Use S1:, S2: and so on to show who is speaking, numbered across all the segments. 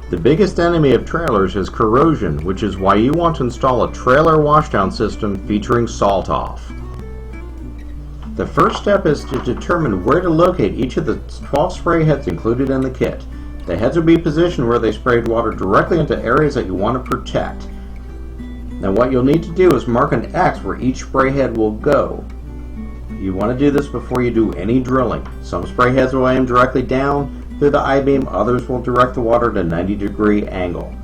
S1: The biggest enemy of trailers is corrosion, which is why you want to install a trailer washdown system featuring Salt Off. The first step is to determine where to locate each of the 12 spray heads included in the kit. The heads will be positioned where they sprayed water directly into areas that you want to protect. Now what you'll need to do is mark an X where each spray head will go. You want to do this before you do any drilling. Some spray heads will aim directly down through the I-beam, others will direct the water at a 90-degree angle.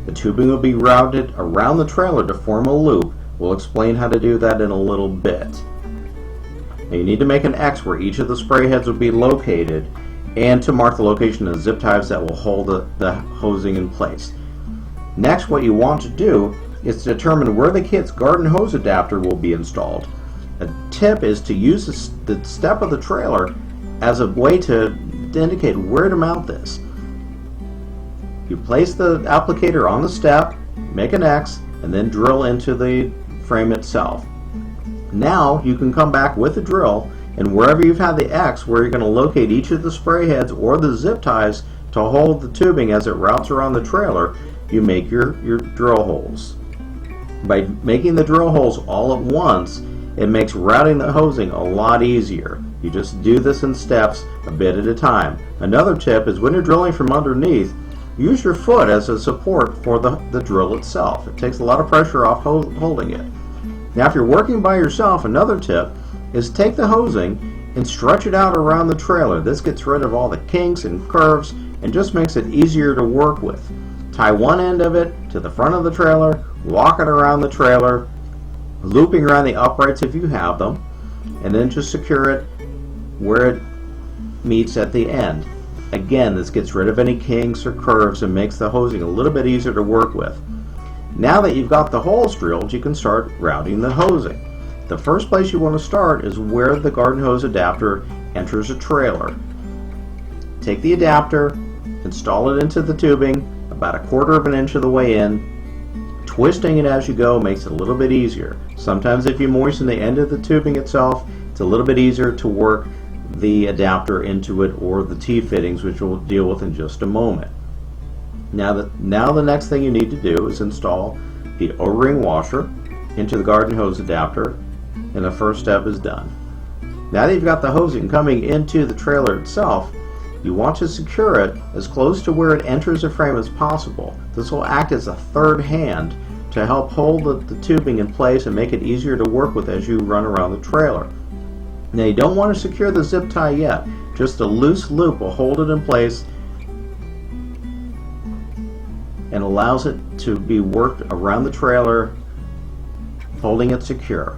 S1: The tubing will be routed around the trailer to form a loop. We'll explain how to do that in a little bit. Now you need to make an X where each of the spray heads will be located and to mark the location of the zip ties that will hold the hosing in place. Next, what you want to do is to determine where the kit's garden hose adapter will be installed. A tip is to use the step of the trailer as a way to indicate where to mount this. You place the applicator on the step, make an X, and then drill into the frame itself. Now you can come back with the drill, and wherever you've had the X where you're going to locate each of the spray heads or the zip ties to hold the tubing as it routes around the trailer, you make your drill holes. By making the drill holes all at once, it makes routing the hosing a lot easier. You just do this in steps, a bit at a time. Another tip is when you're drilling from underneath, use your foot as a support for the drill itself. It takes a lot of pressure off holding it. Now if you're working by yourself, another tip is take the hosing and stretch it out around the trailer. This gets rid of all the kinks and curves and just makes it easier to work with. Tie one end of it to the front of the trailer, walk it around the trailer, looping around the uprights if you have them, and then just secure it where it meets at the end. Again, this gets rid of any kinks or curves and makes the hosing a little bit easier to work with. Now that you've got the holes drilled, you can start routing the hosing. The first place you want to start is where the garden hose adapter enters a trailer. Take the adapter, install it into the tubing about 1/4 inch of the way in. Twisting it as you go makes it a little bit easier. Sometimes if you moisten the end of the tubing itself, it's a little bit easier to work the adapter into it or the T-fittings, which we'll deal with in just a moment. Now the next thing you need to do is install the O-ring washer into the garden hose adapter, and the first step is done. Now that you've got the hosing coming into the trailer itself, you want to secure it as close to where it enters the frame as possible. This will act as a third hand to help hold the tubing in place and make it easier to work with as you run around the trailer. Now you don't want to secure the zip tie yet. Just a loose loop will hold it in place and allows it to be worked around the trailer, holding it secure.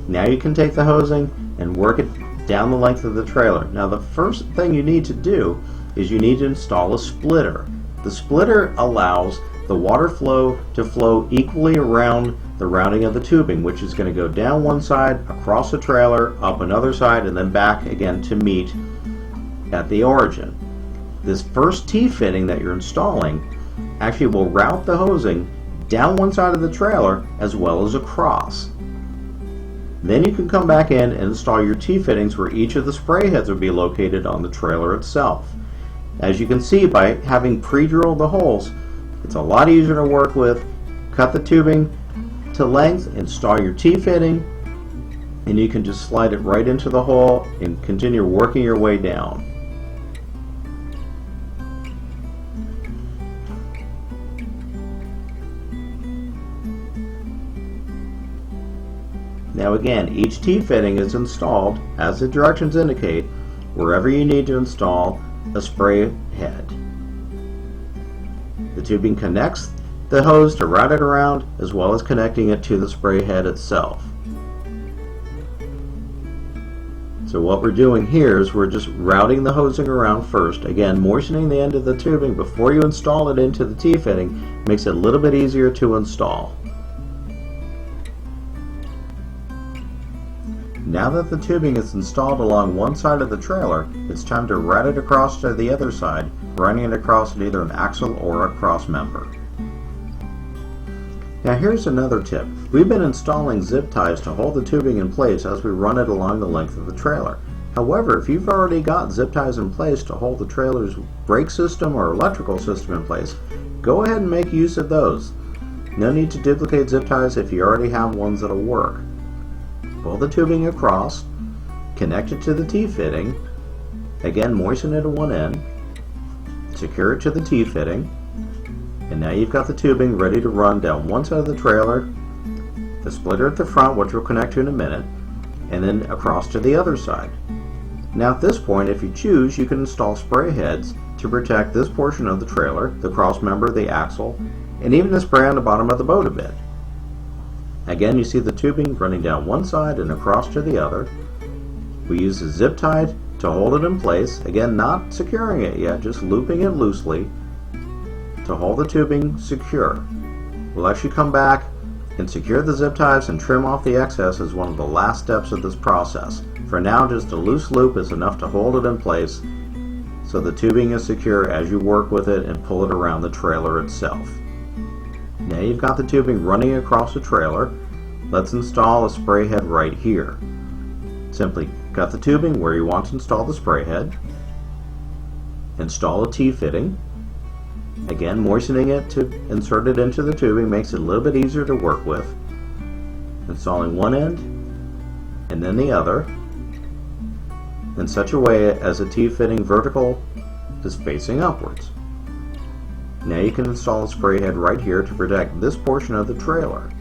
S1: Now you can take the hosing and work it down the length of the trailer. Now the first thing you need to do is you need to install a splitter. The splitter allows the water flow to flow equally around the routing of the tubing, which is going to go down one side, across the trailer, up another side, and then back again to meet at the origin. This first T-fitting that you're installing actually will route the hosing down one side of the trailer as well as across. Then you can come back in and install your T-fittings where each of the spray heads will be located on the trailer itself. As you can see, by having pre-drilled the holes, it's a lot easier to work with. Cut the tubing to length, install your T-fitting, and you can just slide it right into the hole and continue working your way down. Now again, each T-fitting is installed, as the directions indicate, wherever you need to install a spray head. The tubing connects the hose to route it around, as well as connecting it to the spray head itself. So what we're doing here is we're just routing the hosing around first. Again, moistening the end of the tubing before you install it into the T-fitting makes it a little bit easier to install. Now that the tubing is installed along one side of the trailer, it's time to route it across to the other side, running it across at either an axle or a cross member. Now here's another tip. We've been installing zip ties to hold the tubing in place as we run it along the length of the trailer. However, if you've already got zip ties in place to hold the trailer's brake system or electrical system in place, go ahead and make use of those. No need to duplicate zip ties if you already have ones that'll work. Pull the tubing across, connect it to the T-fitting, again moisten it at one end, secure it to the T-fitting, and now you've got the tubing ready to run down one side of the trailer, the splitter at the front, which we'll connect to in a minute, and then across to the other side. Now at this point, if you choose, you can install spray heads to protect this portion of the trailer, the cross member, the axle, and even the spray on the bottom of the boat a bit. Again, you see the tubing running down one side and across to the other. We use a zip tie to hold it in place, again not securing it yet, just looping it loosely to hold the tubing secure. We'll actually come back and secure the zip ties and trim off the excess as one of the last steps of this process. For now, just a loose loop is enough to hold it in place so the tubing is secure as you work with it and pull it around the trailer itself. Now you've got the tubing running across the trailer. Let's install a spray head right here. Simply cut the tubing where you want to install the spray head. Install a T-fitting. Again, moistening it to insert it into the tubing makes it a little bit easier to work with. Installing one end and then the other in such a way as the T-fitting vertical is facing upwards. Now you can install a spray head right here to protect this portion of the trailer.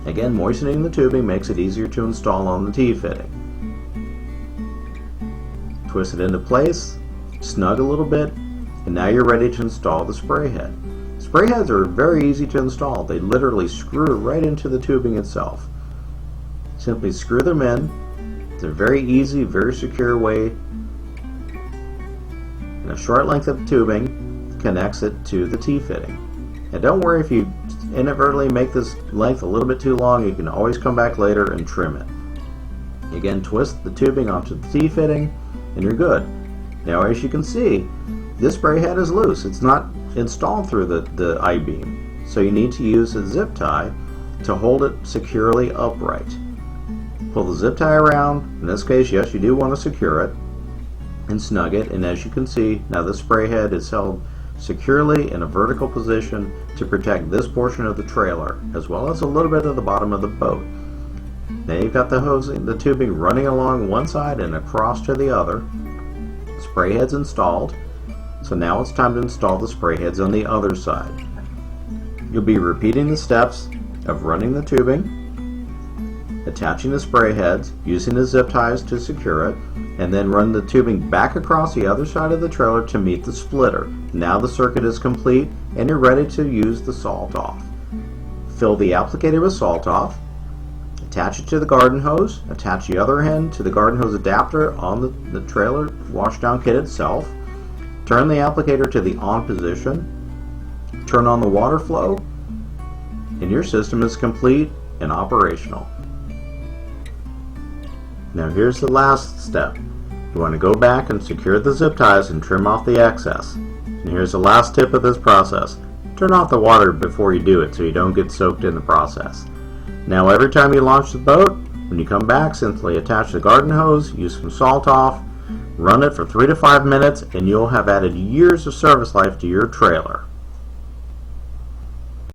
S1: Again, moistening the tubing makes it easier to install on the T-fitting. Twist it into place, snug a little bit, and now you're ready to install the spray head. Spray heads are very easy to install. They literally screw right into the tubing itself. Simply screw them in. It's a very easy, very secure way. And a short length of tubing connects it to the T-fitting. And don't worry if you inadvertently make this length a little bit too long, you can always come back later and trim it. Again, twist the tubing onto the T-fitting and you're good. Now as you can see, this spray head is loose. It's not installed through the I-beam. So you need to use a zip tie to hold it securely upright. Pull the zip tie around. In this case, yes, you do want to secure it and snug it. And as you can see, now the spray head is held securely in a vertical position to protect this portion of the trailer, as well as a little bit of the bottom of the boat. Now you've got the tubing running along one side and across to the other. Spray head's installed. So now it's time to install the spray heads on the other side. You'll be repeating the steps of running the tubing, attaching the spray heads, using the zip ties to secure it, and then run the tubing back across the other side of the trailer to meet the splitter. Now the circuit is complete and you're ready to use the salt off. Fill the applicator with salt off, attach it to the garden hose, attach the other end to the garden hose adapter on the trailer washdown kit itself. Turn the applicator to the on position, turn on the water flow, and your system is complete and operational. Now here's the last step. You want to go back and secure the zip ties and trim off the excess. And here's the last tip of this process. Turn off the water before you do it so you don't get soaked in the process. Now every time you launch the boat, when you come back, simply attach the garden hose, use some salt off, run it for 3 to 5 minutes, and you'll have added years of service life to your trailer.